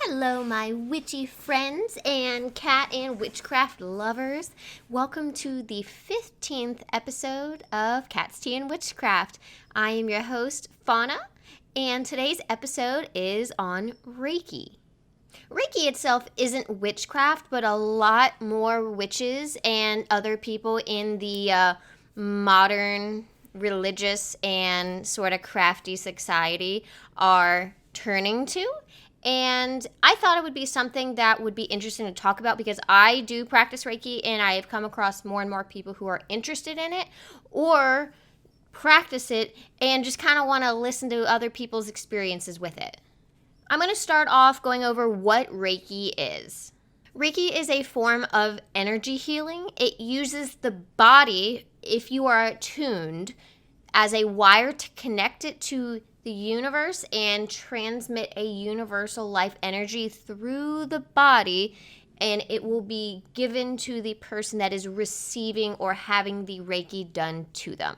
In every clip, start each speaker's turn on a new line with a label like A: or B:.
A: Hello, my witchy friends and cat and witchcraft lovers. Welcome to the 15th episode of Cats, Tea, and Witchcraft. I am your host, Fauna, and today's episode is on Reiki. Reiki itself isn't witchcraft, but a lot more witches and other people in the modern religious and sort of crafty society are turning to. And I thought it would be something that would be interesting to talk about because I do practice Reiki and I have come across more and more people who are interested in it or practice it and just kind of want to listen to other people's experiences with it. I'm going to start off going over what Reiki is. Reiki is a form of energy healing. It uses the body, if you are attuned, as a wire to connect it to the universe and transmit a universal life energy through the body, and it will be given to the person that is receiving or having the Reiki done to them.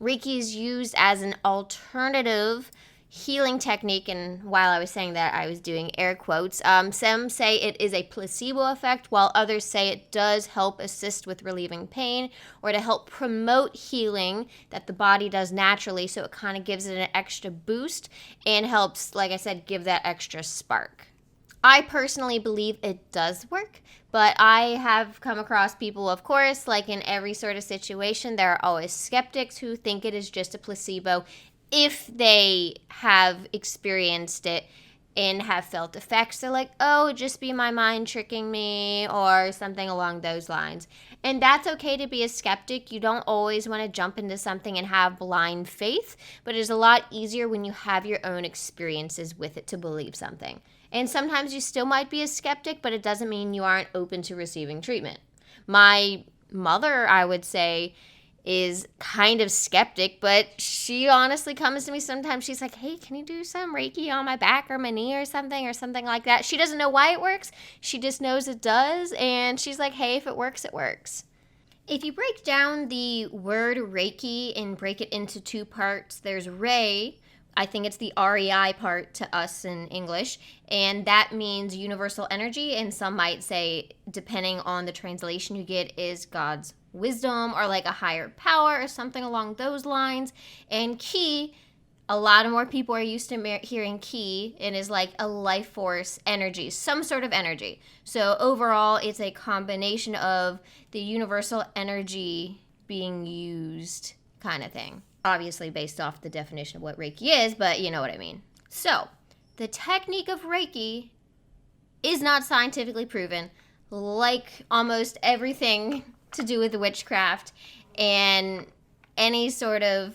A: Reiki is used as an alternative healing technique, and while I was saying that, I was doing air quotes. Some say it is a placebo effect, while others say it does help assist with relieving pain or to help promote healing that the body does naturally, so it kind of gives it an extra boost and helps, like I said, give that extra spark. I personally believe it does work, but I have come across people, of course, like in every sort of situation, there are always skeptics who think it is just a placebo if they have experienced it and have felt effects. They're like, oh, just be my mind tricking me or something along those lines. And that's okay to be a skeptic. You don't always want to jump into something and have blind faith, but it is a lot easier when you have your own experiences with it to believe something. And sometimes you still might be a skeptic, but it doesn't mean you aren't open to receiving treatment. My mother, I would say, is kind of skeptic, but she honestly comes to me sometimes. She's like, hey, can you do some Reiki on my back or my knee or something like that? She doesn't know why it works. She just knows it does. And she's like, hey, if it works, it works. If you break down the word Reiki and break it into two parts, there's Rei. I think it's the REI part to us in English, and that means universal energy, and some might say, depending on the translation you get, is God's wisdom or like a higher power or something along those lines. And Ki, a lot of more people are used to hearing Ki, and is like a life force energy, some sort of energy. So overall, it's a combination of the universal energy being used kind of thing. Obviously based off the definition of what Reiki is, but you know what I mean. So, the technique of Reiki is not scientifically proven, like almost everything to do with witchcraft and any sort of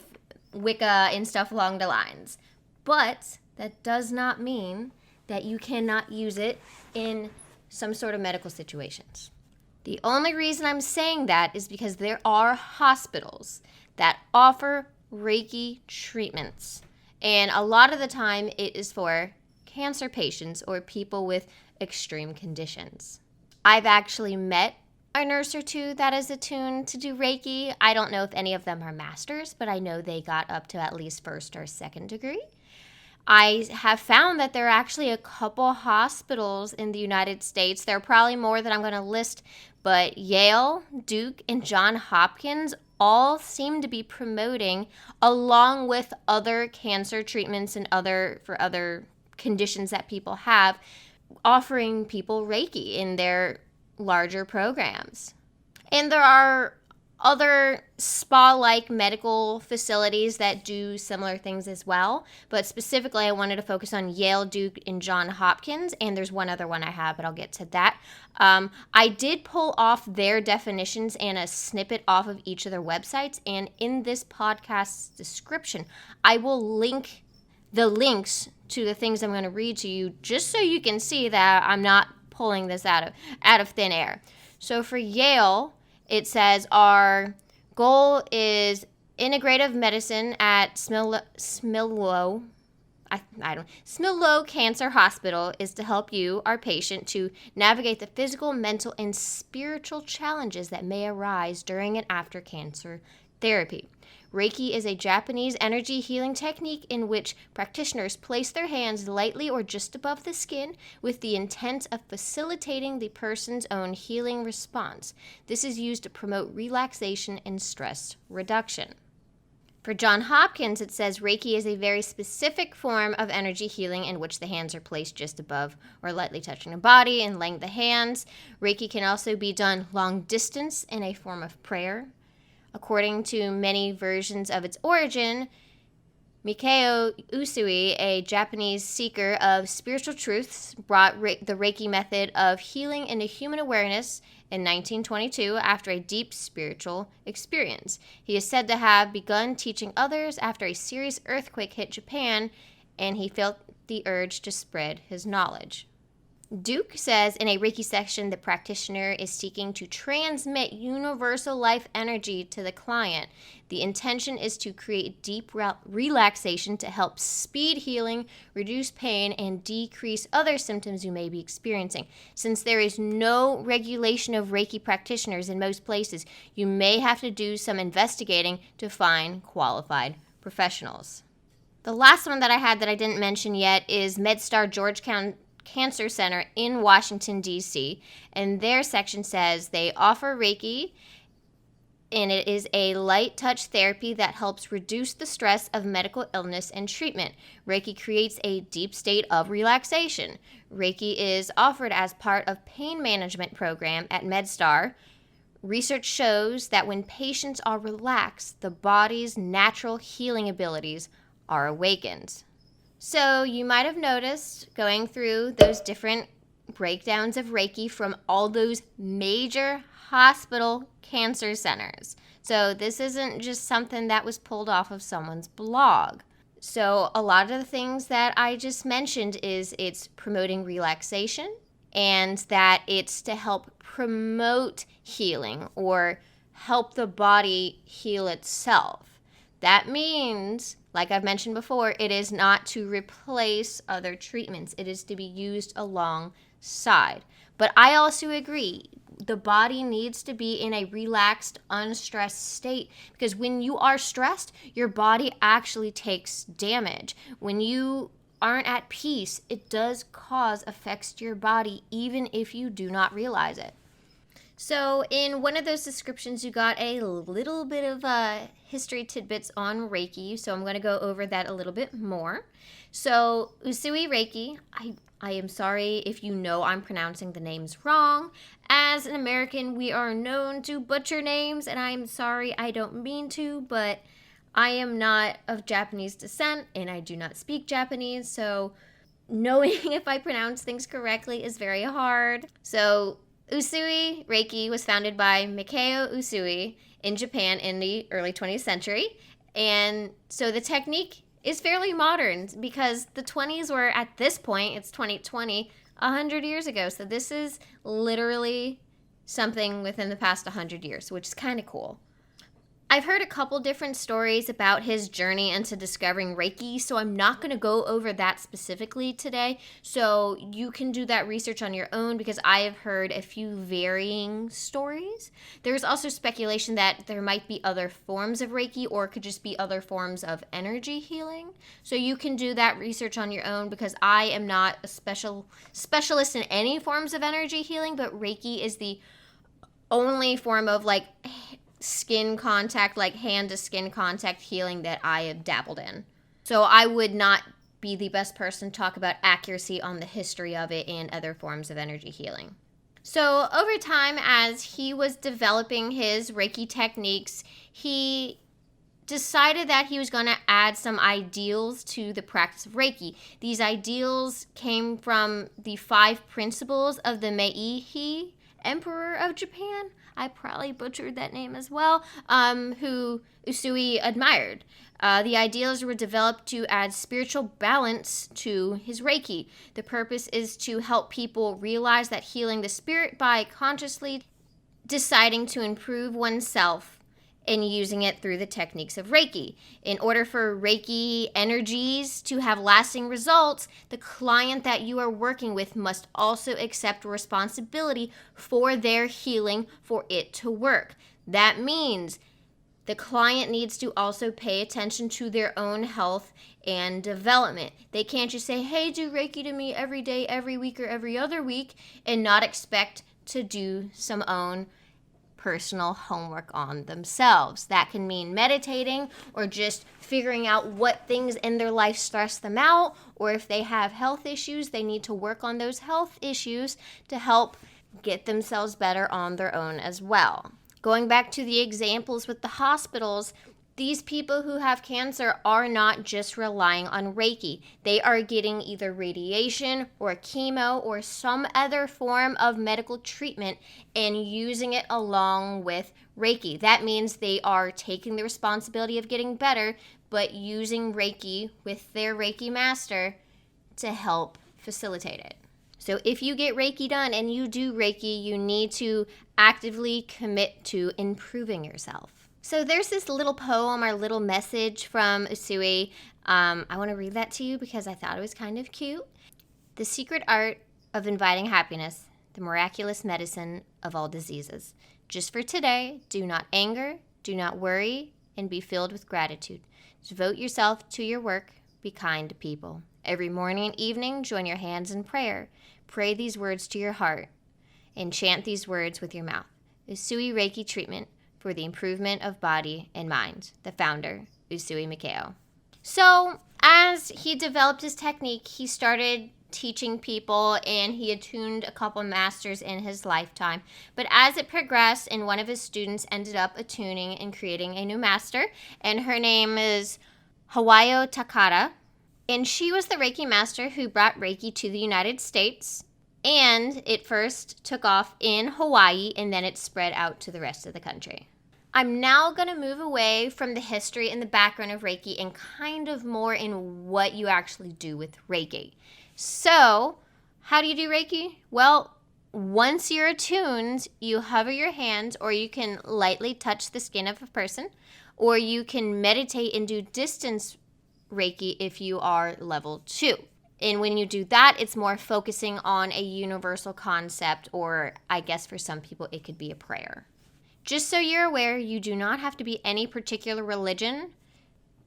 A: Wicca and stuff along the lines. But that does not mean that you cannot use it in some sort of medical situations. The only reason I'm saying that is because there are hospitals that offer Reiki treatments. And a lot of the time it is for cancer patients or people with extreme conditions. I've actually met a nurse or two that is attuned to do Reiki. I don't know if any of them are masters, but I know they got up to at least first or second degree. I have found that there are actually a couple hospitals in the United States. There are probably more that I'm going to list, but Yale, Duke, and Johns Hopkins all seem to be promoting, along with other cancer treatments and for other conditions that people have, offering people Reiki in their larger programs. And there are other spa-like medical facilities that do similar things as well, but specifically I wanted to focus on Yale, Duke, and Johns Hopkins, and there's one other one I have, but I'll get to that. I did pull off their definitions and a snippet off of each of their websites, and in this podcast's description, I will link the links to the things I'm going to read to you, just so you can see that I'm not pulling this out of thin air. So for Yale, it says our goal is integrative medicine at Smillow Cancer Hospital is to help you, our patient, to navigate the physical, mental, and spiritual challenges that may arise during and after cancer therapy. Reiki is a Japanese energy healing technique in which practitioners place their hands lightly or just above the skin with the intent of facilitating the person's own healing response. This is used to promote relaxation and stress reduction. For John Hopkins, it says Reiki is a very specific form of energy healing in which the hands are placed just above or lightly touching the body and laying the hands. Reiki can also be done long distance in a form of prayer. According to many versions of its origin, Mikao Usui, a Japanese seeker of spiritual truths, brought the Reiki method of healing into human awareness in 1922 after a deep spiritual experience. He is said to have begun teaching others after a serious earthquake hit Japan, and he felt the urge to spread his knowledge. Duke says in a Reiki session the practitioner is seeking to transmit universal life energy to the client. The intention is to create deep relaxation to help speed healing, reduce pain, and decrease other symptoms you may be experiencing. Since there is no regulation of Reiki practitioners in most places, you may have to do some investigating to find qualified professionals. The last one that I had that I didn't mention yet is MedStar Georgetown Cancer Center in Washington, D.C., and their section says they offer Reiki, and it is a light touch therapy that helps reduce the stress of medical illness and treatment. Reiki creates a deep state of relaxation. Reiki is offered as part of pain management program at MedStar. Research shows that when patients are relaxed, the body's natural healing abilities are awakened. So you might have noticed going through those different breakdowns of Reiki from all those major hospital cancer centers. So this isn't just something that was pulled off of someone's blog. So a lot of the things that I just mentioned is it's promoting relaxation and that it's to help promote healing or help the body heal itself. That means, like I've mentioned before, it is not to replace other treatments. It is to be used alongside. But I also agree, the body needs to be in a relaxed, unstressed state because when you are stressed, your body actually takes damage. When you aren't at peace, it does cause effects to your body even if you do not realize it. So in one of those descriptions, you got a little bit of history tidbits on Reiki, so I'm going to go over that a little bit more. So Usui Reiki, I am sorry if you know I'm pronouncing the names wrong. As an American, we are known to butcher names, and I'm sorry, I don't mean to, but I am not of Japanese descent, and I do not speak Japanese, so knowing if I pronounce things correctly is very hard. So Usui Reiki was founded by Mikao Usui in Japan in the early 20th century. And so the technique is fairly modern because the 20s were, at this point, it's 2020, 100 years ago. So this is literally something within the past 100 years, which is kind of cool. I've heard a couple different stories about his journey into discovering Reiki, so I'm not going to go over that specifically today. So you can do that research on your own because I have heard a few varying stories. There's also speculation that there might be other forms of Reiki or it could just be other forms of energy healing. So you can do that research on your own because I am not a specialist in any forms of energy healing, but Reiki is the only form of skin contact, like hand to skin contact healing that I have dabbled in. So I would not be the best person to talk about accuracy on the history of it and other forms of energy healing. So over time, as he was developing his Reiki techniques, he decided that he was going to add some ideals to the practice of Reiki. These ideals came from the 5 principles of the Meiji Emperor of Japan. I probably butchered that name as well, who Usui admired. The ideals were developed to add spiritual balance to his Reiki. The purpose is to help people realize that healing the spirit by consciously deciding to improve oneself and using it through the techniques of Reiki. In order for Reiki energies to have lasting results, the client that you are working with must also accept responsibility for their healing for it to work. That means The client needs to also pay attention to their own health and development. They can't just say, hey, do Reiki to me every day, every week, or every other week, and not expect to do some own personal homework on themselves. That can mean meditating or just figuring out what things in their life stress them out, or if they have health issues, they need to work on those health issues to help get themselves better on their own as well. Going back to the examples with the hospitals, these people who have cancer are not just relying on Reiki. They are getting either radiation or chemo or some other form of medical treatment and using it along with Reiki. That means they are taking the responsibility of getting better, but using Reiki with their Reiki master to help facilitate it. So if you get Reiki done and you do Reiki, you need to actively commit to improving yourself. So there's this little poem or little message from Usui. I want to read that to you because I thought it was kind of cute. The secret art of inviting happiness, the miraculous medicine of all diseases. Just for today, do not anger, do not worry, and be filled with gratitude. Devote yourself to your work. Be kind to people. Every morning and evening, join your hands in prayer. Pray these words to your heart and chant these words with your mouth. Usui Reiki treatment for the improvement of body and mind. The founder, Usui Mikao. So as he developed his technique, he started teaching people and he attuned a couple masters in his lifetime. But as it progressed, and one of his students ended up attuning and creating a new master, and her name is Hawayo Takara. And she was the Reiki master who brought Reiki to the United States. And it first took off in Hawaii, and then it spread out to the rest of the country. I'm now going to move away from the history and the background of Reiki and kind of more in what you actually do with Reiki. So, how do you do Reiki? Well, once you're attuned, you hover your hands, or you can lightly touch the skin of a person, or you can meditate and do distance Reiki if you are level 2. And when you do that, it's more focusing on a universal concept, or I guess for some people it could be a prayer. Just so you're aware, you do not have to be any particular religion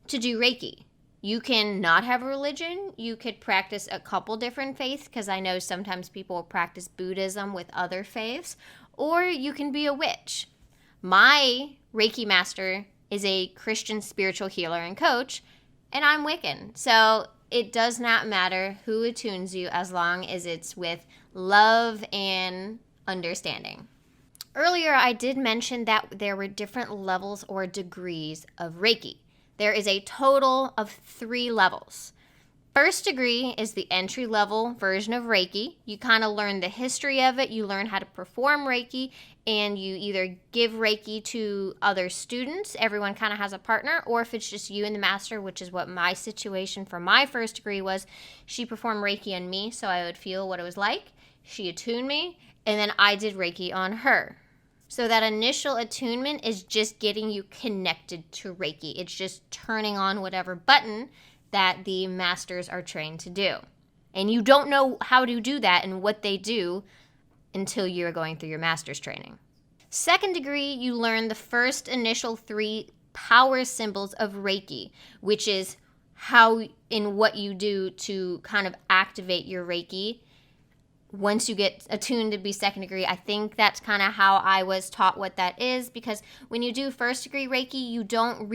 A: to do Reiki. You can not have a religion. You could practice a couple different faiths, because I know sometimes people practice Buddhism with other faiths, or you can be a witch. My Reiki master is a Christian spiritual healer and coach, and I'm Wiccan. So it does not matter who attunes you as long as it's with love and understanding. Earlier, I did mention that there were different levels or degrees of Reiki. There is a total of 3 levels. First degree is the entry-level version of Reiki. You kind of learn the history of it, you learn how to perform Reiki, and you either give Reiki to other students, everyone kind of has a partner, or if it's just you and the master, which is what my situation for my first degree was. She performed Reiki on me so I would feel what it was like. She attuned me, and then I did Reiki on her. So that initial attunement is just getting you connected to Reiki. It's just turning on whatever button that the masters are trained to do. And you don't know how to do that and what they do until you're going through your master's training. Second degree, you learn the first initial 3 power symbols of Reiki, which is how and what you do to kind of activate your Reiki. Once you get attuned to be second degree, I think that's kind of how I was taught what that is, because when you do first degree Reiki, you don't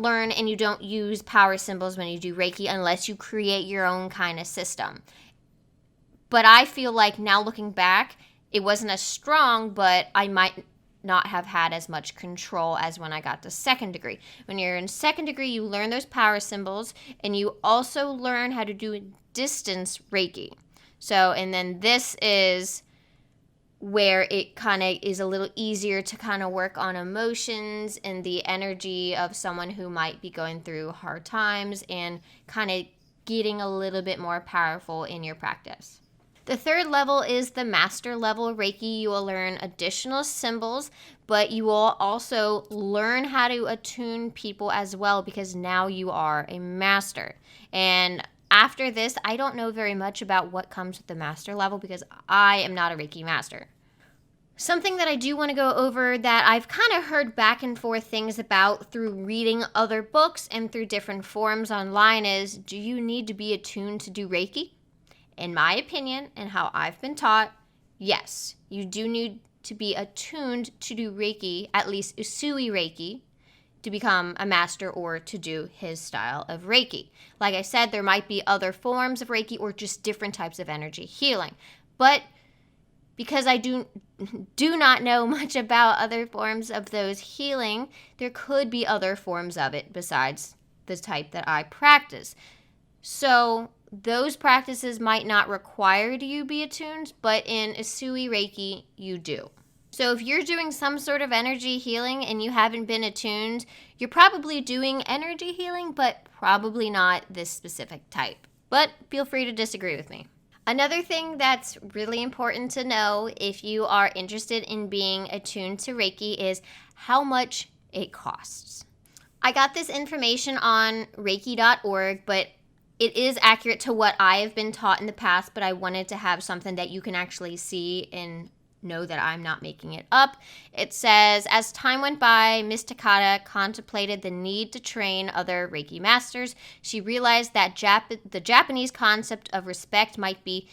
A: learn and you don't use power symbols when you do Reiki unless you create your own kind of system. But I feel like now looking back, it wasn't as strong, but I might not have had as much control as when I got to second degree. When you're in second degree, you learn those power symbols, and you also learn how to do distance Reiki. So, and then this is where it kind of is a little easier to kind of work on emotions and the energy of someone who might be going through hard times, and kind of getting a little bit more powerful in your practice. The third level is the master level Reiki. You will learn additional symbols, but you will also learn how to attune people as well, because now you are a master. And after this, I don't know very much about what comes with the master level, because I am not a Reiki master. Something that I do want to go over that I've kind of heard back and forth things about through reading other books and through different forums online is, do you need to be attuned to do Reiki? In my opinion and how I've been taught, yes, you do need to be attuned to do Reiki, at least Usui Reiki, to become a master or to do his style of Reiki. Like I said, there might be other forms of Reiki or just different types of energy healing. But because I do not know much about other forms of those healing, there could be other forms of it besides the type that I practice. So those practices might not require you be attuned, but in Usui Reiki, you do. So if you're doing some sort of energy healing and you haven't been attuned, you're probably doing energy healing, but probably not this specific type. But feel free to disagree with me. Another thing that's really important to know if you are interested in being attuned to Reiki is how much it costs. I got this information on Reiki.org, but it is accurate to what I have been taught in the past, but I wanted to have something that you can actually see and know that I'm not making it up. It says, as time went by, Miss Takata contemplated the need to train other Reiki masters. She realized that the Japanese concept of respect might be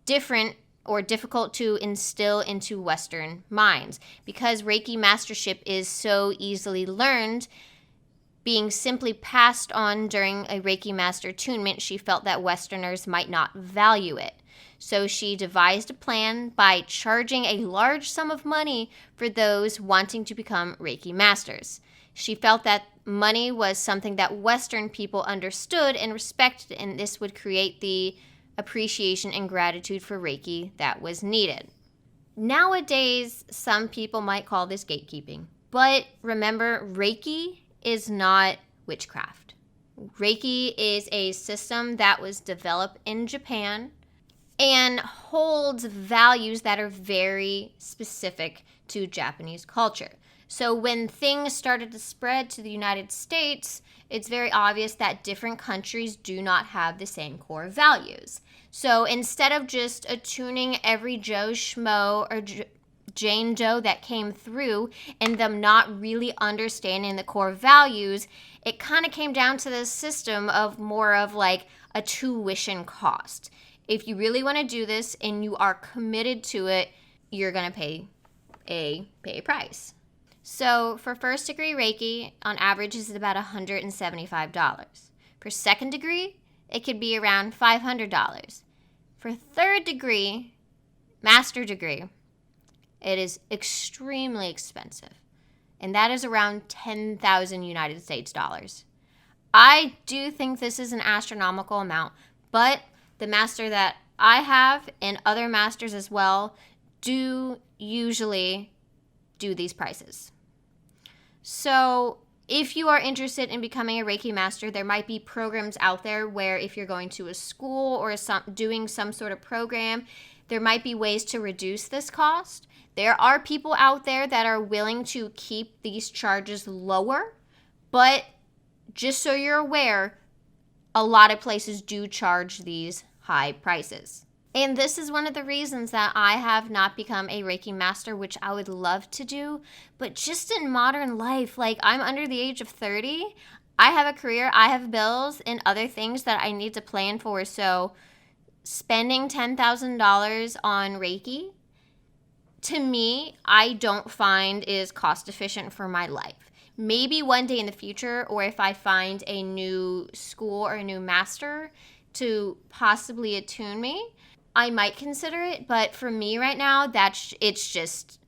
A: different or difficult to instill into Western minds. Because Reiki mastership is so easily learned, being simply passed on during a Reiki master attunement, she felt that Westerners might not value it. So she devised a plan by charging a large sum of money for those wanting to become Reiki masters. She felt that money was something that Western people understood and respected, and this would create the appreciation and gratitude for Reiki that was needed. Nowadays, some people might call this gatekeeping, but remember, Reiki is not witchcraft. Reiki is a system that was developed in Japan and holds values that are very specific to Japanese culture. So when things started to spread to the United States, it's very obvious that different countries do not have the same core values. So instead of just attuning every Joe Schmo or Jane Doe that came through and them not really understanding the core values, it kind of came down to this system of more of like a tuition cost. If you really want to do this and you are committed to it, you're going to pay a price. So for first degree Reiki, on average, is about $175. For second degree, it could be around $500. For third degree, master degree, it is extremely expensive. And that is around 10,000 United States dollars. I do think this is an astronomical amount, but the master that I have and other masters as well do usually do these prices. So if you are interested in becoming a Reiki master, there might be programs out there where if you're going to a school or doing some sort of program, there might be ways to reduce this cost. There are people out there that are willing to keep these charges lower, but just so you're aware, a lot of places do charge these high prices. And this is one of the reasons that I have not become a Reiki master, which I would love to do. But just in modern life, like I'm under the age of 30, I have a career, I have bills and other things that I need to plan for. So spending $10,000 on Reiki, to me, I don't find is cost efficient for my life. Maybe one day in the future, or if I find a new school or a new master to possibly attune me, I might consider it. But for me right now, it's just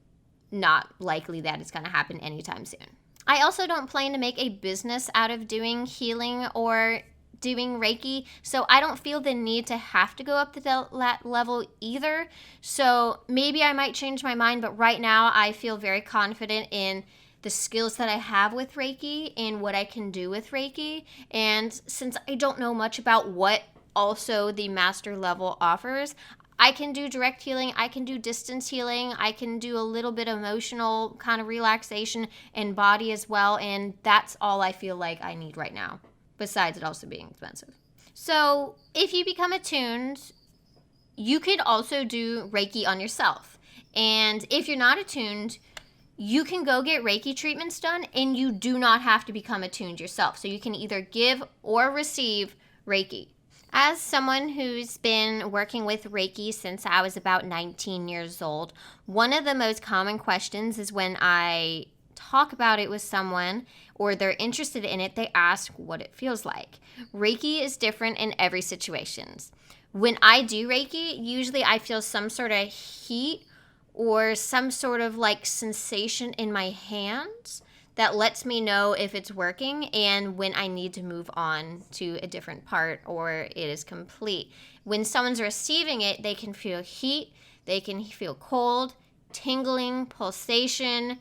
A: not likely that it's going to happen anytime soon. I also don't plan to make a business out of doing healing or doing Reiki, so I don't feel the need to have to go up to that level either. So maybe I might change my mind, but right now I feel very confident in the skills that I have with Reiki and what I can do with Reiki. And since I don't know much about what also the master level offers, I can do direct healing, I can do distance healing, I can do a little bit of emotional kind of relaxation and body as well, and that's all I feel like I need right now, besides it also being expensive. So if you become attuned, you could also do Reiki on yourself. And if you're not attuned, you can go get Reiki treatments done, and you do not have to become attuned yourself. So you can either give or receive Reiki. As someone who's been working with Reiki since I was about 19 years old, one of the most common questions is when I talk about it with someone or they're interested in it, they ask what it feels like. Reiki is different in every situation. When I do Reiki, usually I feel some sort of heat or some sort of like sensation in my hands that lets me know if it's working and when I need to move on to a different part or it is complete. When someone's receiving it, they can feel heat, they can feel cold, tingling, pulsation.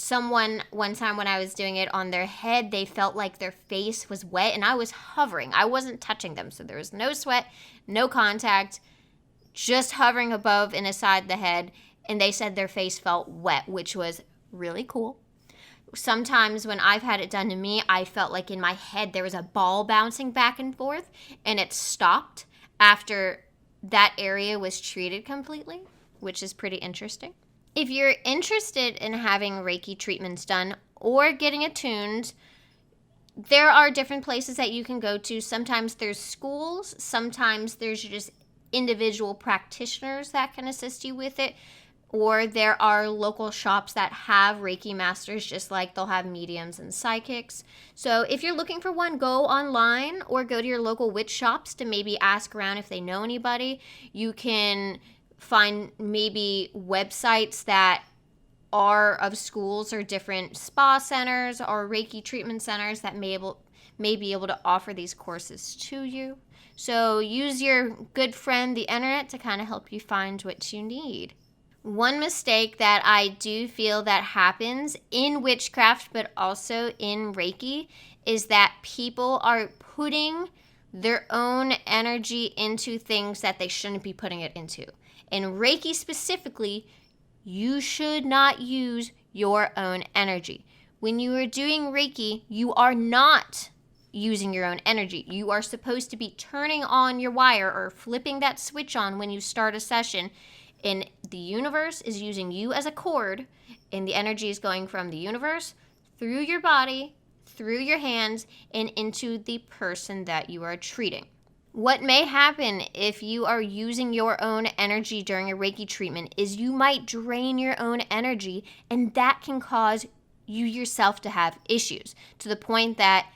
A: One time when I was doing it on their head, they felt like their face was wet and I was hovering. I wasn't touching them, so there was no sweat, no contact, just hovering above and aside the head. And they said their face felt wet, which was really cool. Sometimes when I've had it done to me, I felt like in my head there was a ball bouncing back and forth, and it stopped after that area was treated completely, which is pretty interesting. If you're interested in having Reiki treatments done or getting attuned, there are different places that you can go to. Sometimes there's schools, sometimes there's just individual practitioners that can assist you with it. Or there are local shops that have Reiki masters, just like they'll have mediums and psychics. So if you're looking for one, go online or go to your local witch shops to maybe ask around if they know anybody. You can find maybe websites that are of schools or different spa centers or Reiki treatment centers that may be able to offer these courses to you. So use your good friend, the internet, to kind of help you find what you need. One mistake that I do feel that happens in witchcraft, but also in Reiki, is that people are putting their own energy into things that they shouldn't be putting it into. In Reiki specifically, you should not use your own energy. When you are doing Reiki, you are not using your own energy. You are supposed to be turning on your wire or flipping that switch on when you start a session. And the universe is using you as a cord, and the energy is going from the universe through your body, through your hands, and into the person that you are treating. What may happen if you are using your own energy during a Reiki treatment is you might drain your own energy, and that can cause you yourself to have issues to the point that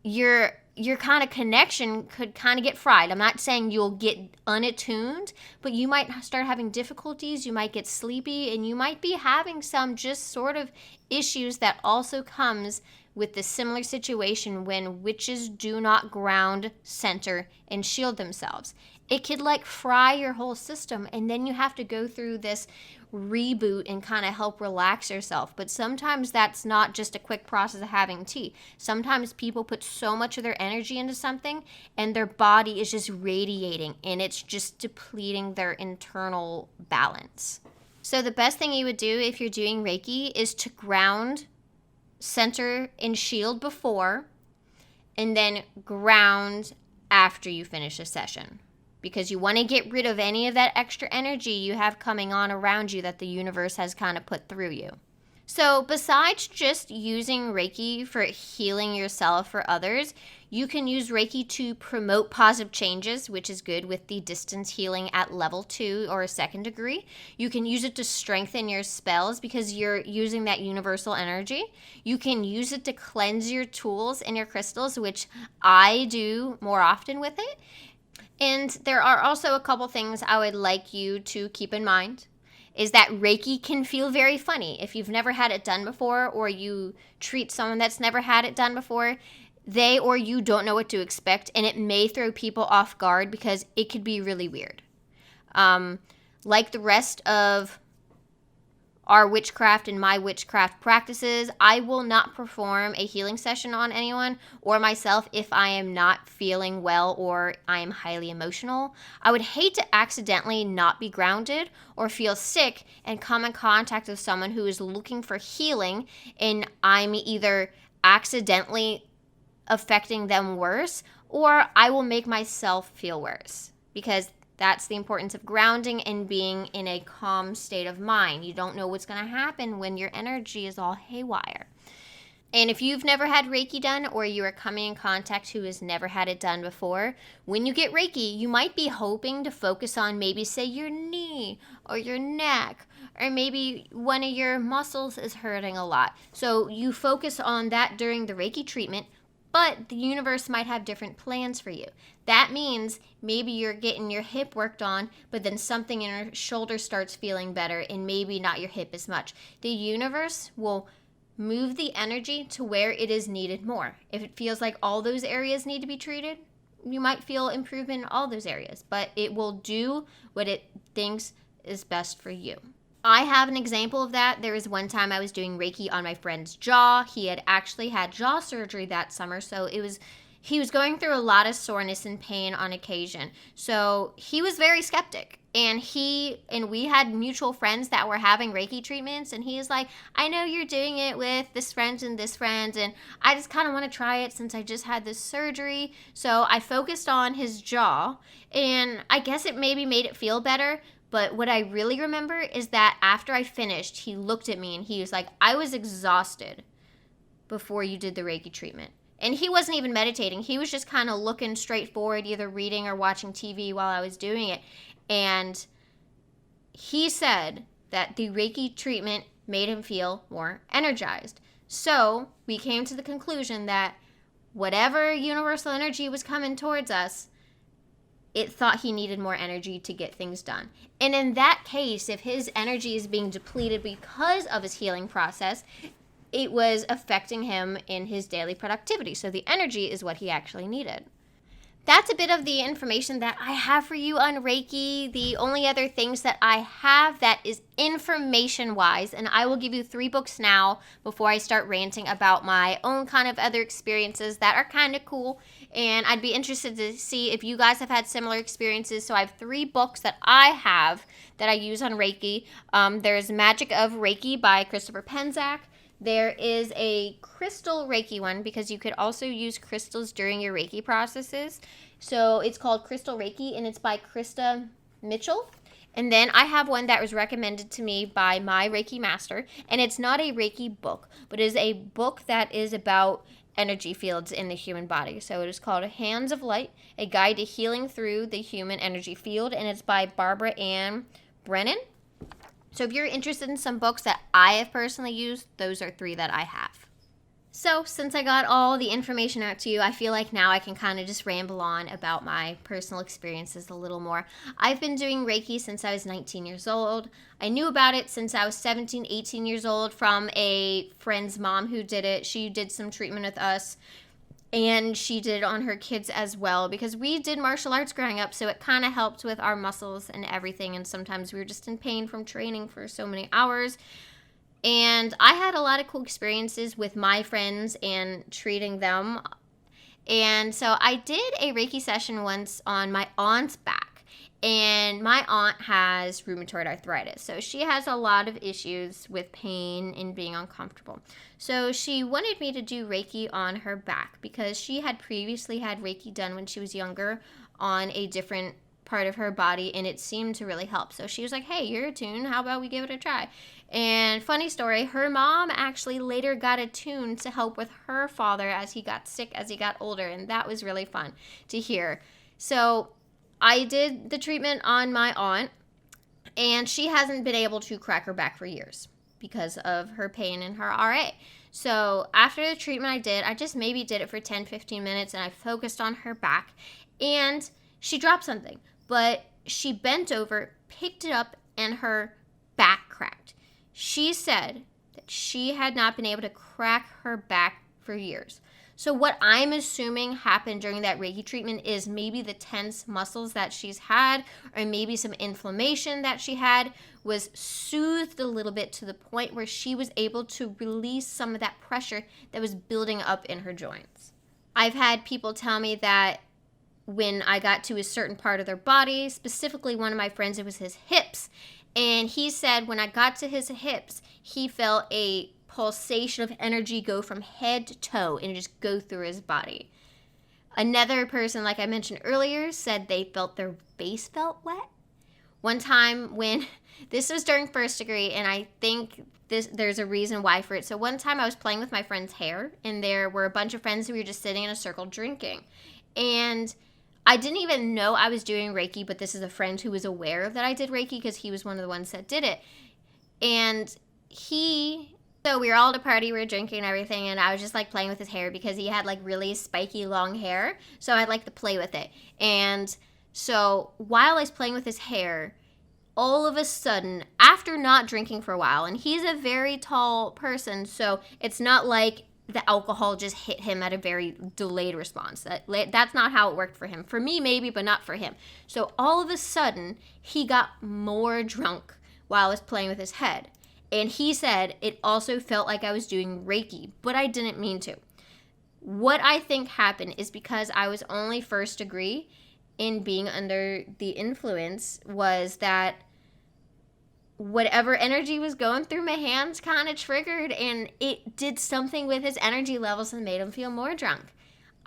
A: your kind of connection could kind of get fried. I'm not saying you'll get unattuned, but you might start having difficulties, you might get sleepy, and you might be having some just sort of issues that also comes with the similar situation when witches do not ground, center, and shield themselves. It could like fry your whole system, and then you have to go through this reboot and kind of help relax yourself. But sometimes that's not just a quick process of having tea. Sometimes people put so much of their energy into something and their body is just radiating and it's just depleting their internal balance. So the best thing you would do if you're doing Reiki is to ground, center, and shield before, and then ground after you finish a session. Because you want to get rid of any of that extra energy you have coming on around you that the universe has kind of put through you. So besides just using Reiki for healing yourself or others, you can use Reiki to promote positive changes, which is good with the distance healing at level 2 or a 2nd degree. You can use it to strengthen your spells because you're using that universal energy. You can use it to cleanse your tools and your crystals, which I do more often with it. And there are also a couple things I would like you to keep in mind. Is that Reiki can feel very funny. If you've never had it done before or you treat someone that's never had it done before, they or you don't know what to expect, and it may throw people off guard because it could be really weird. Like the rest of our witchcraft and my witchcraft practices, I will not perform a healing session on anyone or myself if I am not feeling well or I am highly emotional. I would hate to accidentally not be grounded or feel sick and come in contact with someone who is looking for healing and I'm either accidentally affecting them worse or I will make myself feel worse because That's the importance of grounding and being in a calm state of mind. You don't know what's going to happen when your energy is all haywire. And if you've never had Reiki done, or you are coming in contact who has never had it done before, when you get Reiki, you might be hoping to focus on maybe, say, your knee or your neck, or maybe one of your muscles is hurting a lot. So you focus on that during the Reiki treatment, but the universe might have different plans for you. That means maybe you're getting your hip worked on, but then something in your shoulder starts feeling better, and maybe not your hip as much. The universe will move the energy to where it is needed more. If it feels like all those areas need to be treated, you might feel improvement in all those areas, but it will do what it thinks is best for you. I have an example of that. There was one time I was doing Reiki on my friend's jaw. He had actually had jaw surgery that summer, so he was going through a lot of soreness and pain on occasion. So he was very skeptic. And we had mutual friends that were having Reiki treatments, and he was like, I know you're doing it with this friend, and I just kind of want to try it since I just had this surgery. So I focused on his jaw, and I guess it maybe made it feel better. But what I really remember is that after I finished, he looked at me and he was like, I was exhausted before you did the Reiki treatment. And he wasn't even meditating. He was just kind of looking straight forward, either reading or watching TV while I was doing it. And he said that the Reiki treatment made him feel more energized. So we came to the conclusion that whatever universal energy was coming towards us, it thought he needed more energy to get things done. And in that case, if his energy is being depleted because of his healing process, it was affecting him in his daily productivity. So the energy is what he actually needed. That's a bit of the information that I have for you on Reiki. The only other things that I have that is information-wise, and I will give you 3 books now before I start ranting about my own kind of other experiences that are kind of cool, and I'd be interested to see if you guys have had similar experiences. So I have 3 books that I have that I use on Reiki. There's Magic of Reiki by Christopher Penczak. There is a crystal Reiki one, because you could also use crystals during your Reiki processes. So it's called Crystal Reiki, and it's by Krista Mitchell. And then I have one that was recommended to me by my Reiki master, and it's not a Reiki book, but it is a book that is about energy fields in the human body. So it is called Hands of Light, A Guide to Healing Through the Human Energy Field, and it's by Barbara Ann Brennan. So if you're interested in some books that I have personally used, those are 3 that I have. So since I got all the information out to you, I feel like now I can kind of just ramble on about my personal experiences a little more. I've been doing Reiki since I was 19 years old. I knew about it since I was 17, 18 years old from a friend's mom who did it. She did some treatment with us, and she did it on her kids as well, because we did martial arts growing up, so it kind of helped with our muscles and everything, and sometimes we were just in pain from training for so many hours. And I had a lot of cool experiences with my friends and treating them. And so I did a Reiki session once on my aunt's back. And my aunt has rheumatoid arthritis, so she has a lot of issues with pain and being uncomfortable. So she wanted me to do Reiki on her back, because she had previously had Reiki done when she was younger on a different part of her body, and it seemed to really help. So she was like, hey, you're attuned, how about we give it a try? And funny story, her mom actually later got attuned to help with her father as he got sick as he got older, and that was really fun to hear. So I did the treatment on my aunt, and she hasn't been able to crack her back for years because of her pain and her RA. So after the treatment I just maybe did it for 10-15 minutes, and I focused on her back, and she dropped something, but she bent over, picked it up, and her back cracked. She said that she had not been able to crack her back for years. So what I'm assuming happened during that Reiki treatment is maybe the tense muscles that she's had, or maybe some inflammation that she had, was soothed a little bit to the point where she was able to release some of that pressure that was building up in her joints. I've had people tell me that when I got to a certain part of their body, specifically one of my friends, it was his hips, and he said when I got to his hips, he felt a pulsation of energy go from head to toe and just go through his body. Another person, like I mentioned earlier, said they felt their face felt wet. One time when, this was during first degree, and I think there's a reason why for it. So one time I was playing with my friend's hair, and there were a bunch of friends who were just sitting in a circle drinking. And I didn't even know I was doing Reiki, but this is a friend who was aware that I did Reiki because he was one of the ones that did it. And so we were all at a party, we were drinking and everything, and I was just like playing with his hair because he had like really spiky long hair. So I'd like to play with it. And so while I was playing with his hair, all of a sudden, after not drinking for a while, and he's a very tall person, so it's not like the alcohol just hit him at a very delayed response. That's not how it worked for him. For me, maybe, but not for him. So all of a sudden, he got more drunk while I was playing with his head. And he said it also felt like I was doing Reiki, but I didn't mean to. What I think happened is because I was only first degree in being under the influence was that whatever energy was going through my hands kind of triggered, and it did something with his energy levels and made him feel more drunk.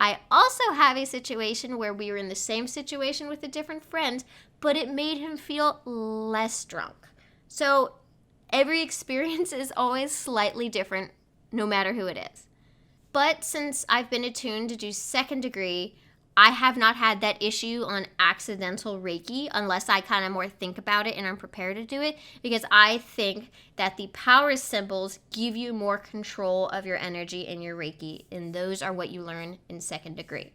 A: I also have a situation where we were in the same situation with a different friend, but it made him feel less drunk. So every experience is always slightly different, no matter who it is. But since I've been attuned to do second degree, I have not had that issue on accidental Reiki unless I kind of more think about it and I'm prepared to do it, because I think that the power symbols give you more control of your energy and your Reiki, and those are what you learn in second degree.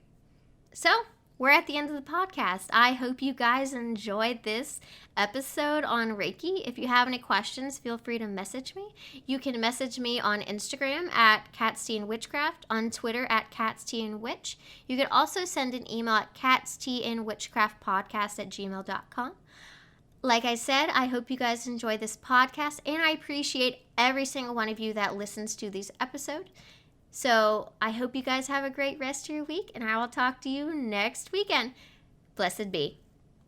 A: So we're at the end of the podcast. I hope you guys enjoyed this episode on Reiki. If you have any questions, feel free to message me. You can message me on Instagram at CatsTeaAndWitchcraft, on Twitter at CatsTeaAndWitch. You can also send an email at catsteaandwitchcraftpodcast@gmail.com. Like I said, I hope you guys enjoy this podcast, and I appreciate every single one of you that listens to these episodes. So I hope you guys have a great rest of your week, and I will talk to you next weekend. Blessed be.